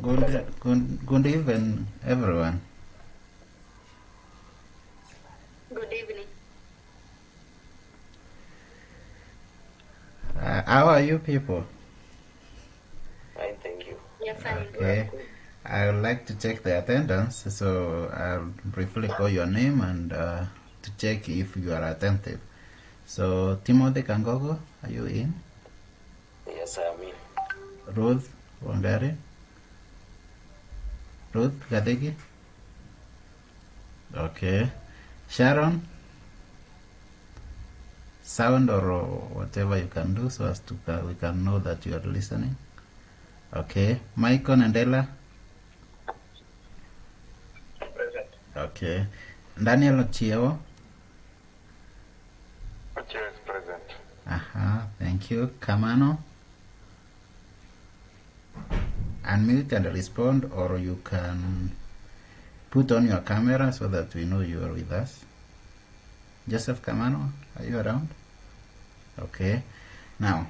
Good evening, everyone. Good evening. How are you people? Fine, thank you. Yeah, fine. Okay. I would like to check the attendance, so I'll briefly call your name and to check if you are attentive. So, Timothy Kangogo, are you in? Yes, I am in. Ruth Wangari? Ruth Gadegi? Okay. Sharon? Sound or whatever you can do so as to we can know that you are listening. Okay. Michael Nandela? Present. Okay. Daniel Ochiewo? Chair is present. Thank you. Kamano? Unmute and respond, or you can put on your camera so that we know you are with us. Joseph Kamano, are you around? Okay. Now,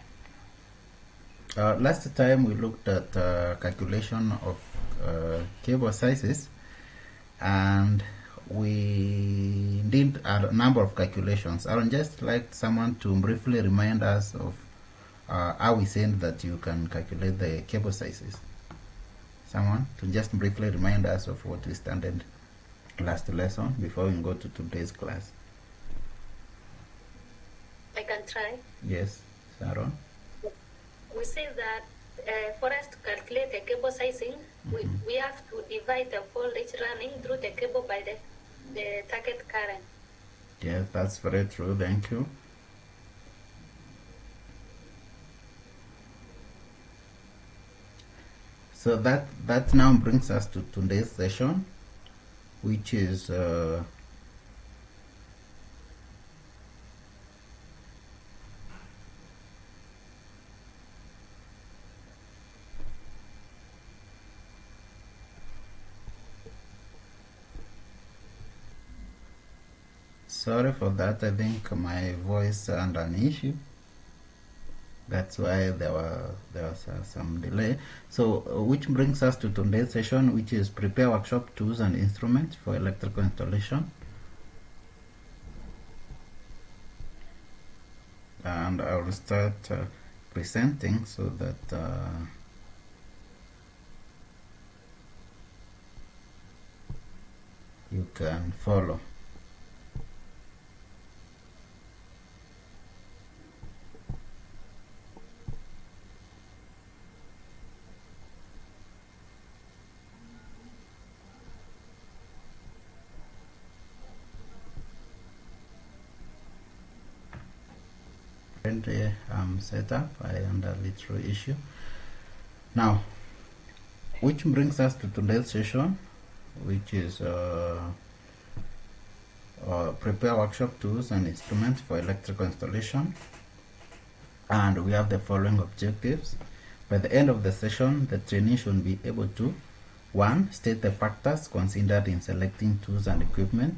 last time we looked at calculation of cable sizes, and we did a number of calculations. I would just like someone to briefly remind us of how we said that you can calculate the cable sizes. Someone to just briefly remind us of what we studied last lesson before we go to today's class. I can try. Yes, Sharon. We say that for us to calculate the cable sizing, we have to divide the voltage running through the cable by the target current. Yes, that's very true. Thank you. So that now brings us to today's session, which is sorry for that. I think my voice had an issue. That's why there was some delay. So, which brings us to today's session, which is prepare workshop tools and instruments for electrical installation. And I will start presenting so that you can follow. Currently I'm set up. I had a little issue. Now, which brings us to today's session, which is prepare workshop tools and instruments for electrical installation. And we have the following objectives. By the end of the session, the trainee should be able to 1. State the factors considered in selecting tools and equipment.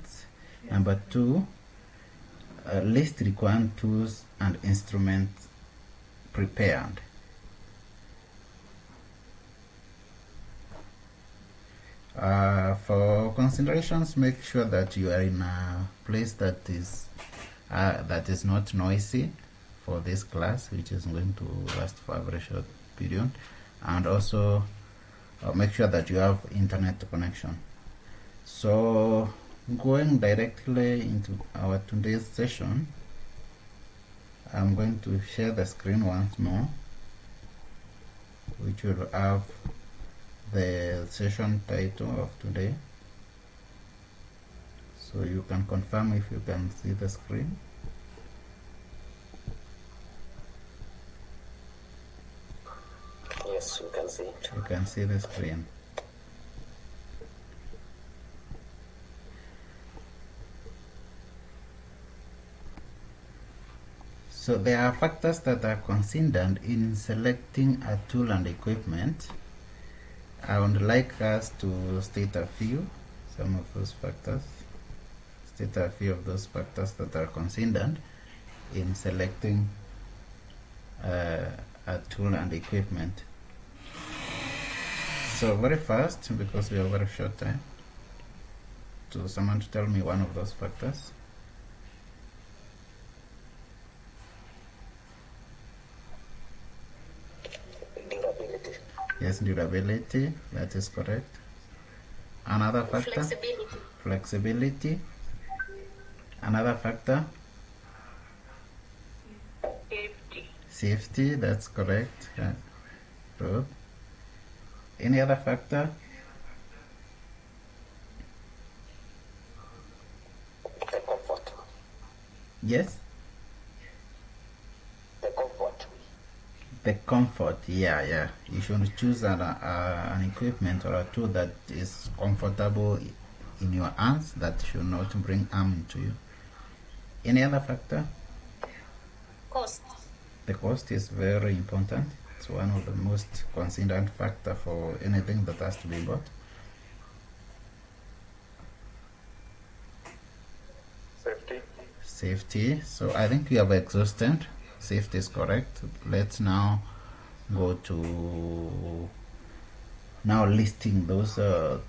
Number 2, list required tools and instruments prepared. For considerations, make sure that you are in a place that is not noisy for this class, which is going to last for a very short period, and also make sure that you have internet connection. So, going directly into our today's session, I'm going to share the screen once more, which will have the session title of today. So you can confirm if you can see the screen. Yes, you can see it. You can see the screen. So there are factors that are considered in selecting a tool and equipment. I would like us to state a few, some of those factors. State a few of those factors that are considered in selecting a tool and equipment. So very fast, because we have very short time. So someone to tell me one of those factors. Durability. Yes, durability, that is correct. Another factor? Flexibility. Flexibility. Another factor? Safety. Safety, that's correct. Good. Any other factor? The comfort. Yes? The comfort. The comfort, yeah. You should choose an equipment or a tool that is comfortable in your hands, that should not bring harm to you. Any other factor? Cost. The cost is very important. It's one of the most considered factor for anything that has to be bought. Safety. Safety. So I think we have exhausted. Safety is correct. Let's now go to now listing those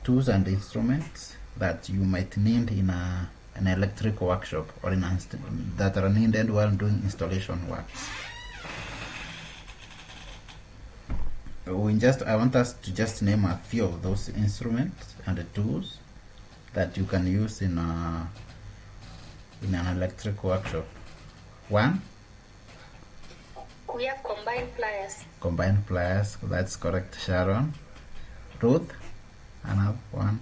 tools and instruments that you might need in an electric workshop, or that are needed while doing installation work. I want us to just name a few of those instruments and the tools that you can use in an electric workshop. One, We have combined pliers. combined pliers, that's correct, Sharon. Ruth, another one.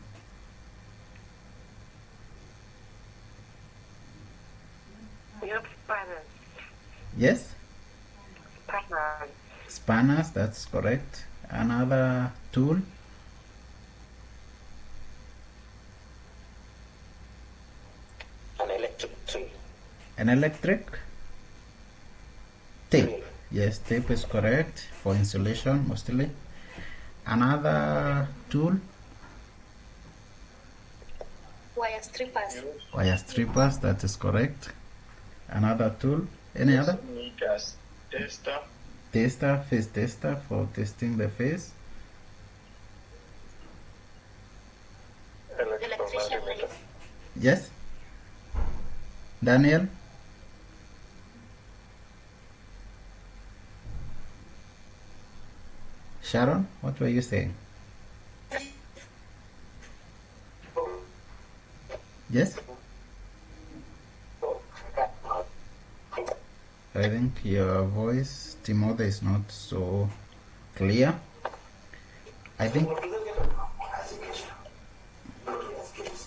We have spanners. Yes, Spanners. spanners, that's correct. Another tool, An electric tree. an electric tape. Yes, tape is correct for insulation mostly. Another tool, Wire strippers. wire strippers, that is correct. Another tool, any other? Meters. Tester. Tester, face tester for testing the face. Electrician Electromagnetic. knife. Yes, Daniel. Sharon, what were you saying? Yes, I think your voice, Timothy, is not so clear. I think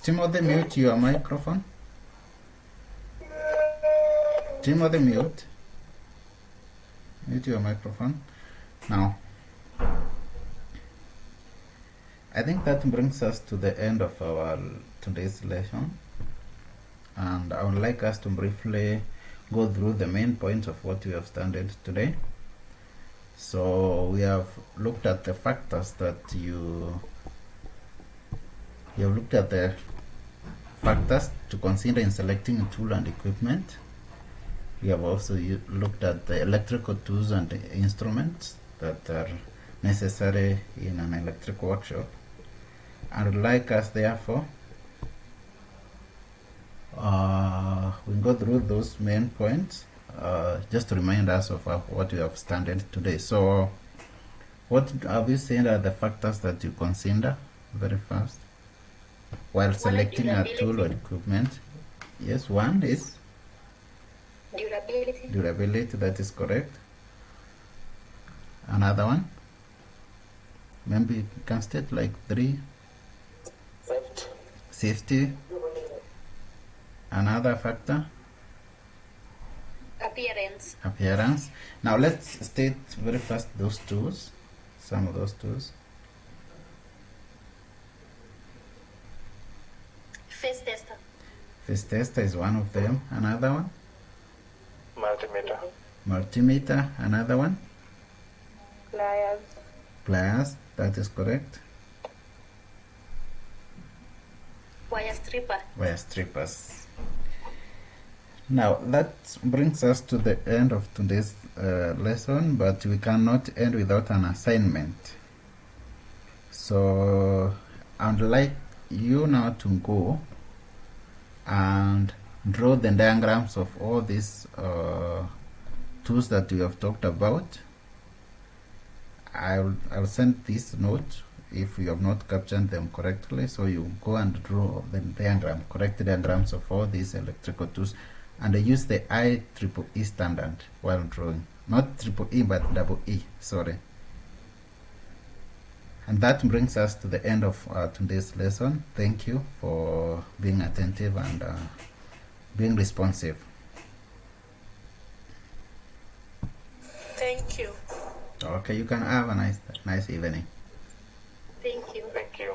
Timothy, mute your microphone. Timothy, mute your microphone now. I think that brings us to the end of our today's lesson, and I would like us to briefly go through the main points of what we have studied today. So we have looked at the factors that you have looked at the factors to consider in selecting a tool and equipment. We have also looked at the electrical tools and instruments that are necessary in an electric workshop. I would like us, therefore, we go through those main points just to remind us of what we have studied today. So, what have you said are the factors that you consider very fast while selecting a tool or equipment? Yes, one is Durability. durability, that is correct. Another one? Maybe you can state like three. Safety. Safety. Another factor? Appearance. Appearance. Now let's state very fast those tools, some of those tools. Face tester. Face tester is one of them. Another one? Multimeter. Multimeter. Another one? Pliers. Pliers, that is correct. Wire stripper. Wire strippers. Now that brings us to the end of today's lesson, but we cannot end without an assignment. So I'd like you now to go and draw the diagrams of all these tools that we have talked about. I'll send this note if you have not captured them correctly, so you go and draw the diagram, correct diagrams of all these electrical tools, and use the IEEE standard while drawing. Not triple E, but double E, sorry. And that brings us to the end of today's lesson. Thank you for being attentive and being responsive. Thank you. Okay, you can have a nice evening. Thank you. Thank you.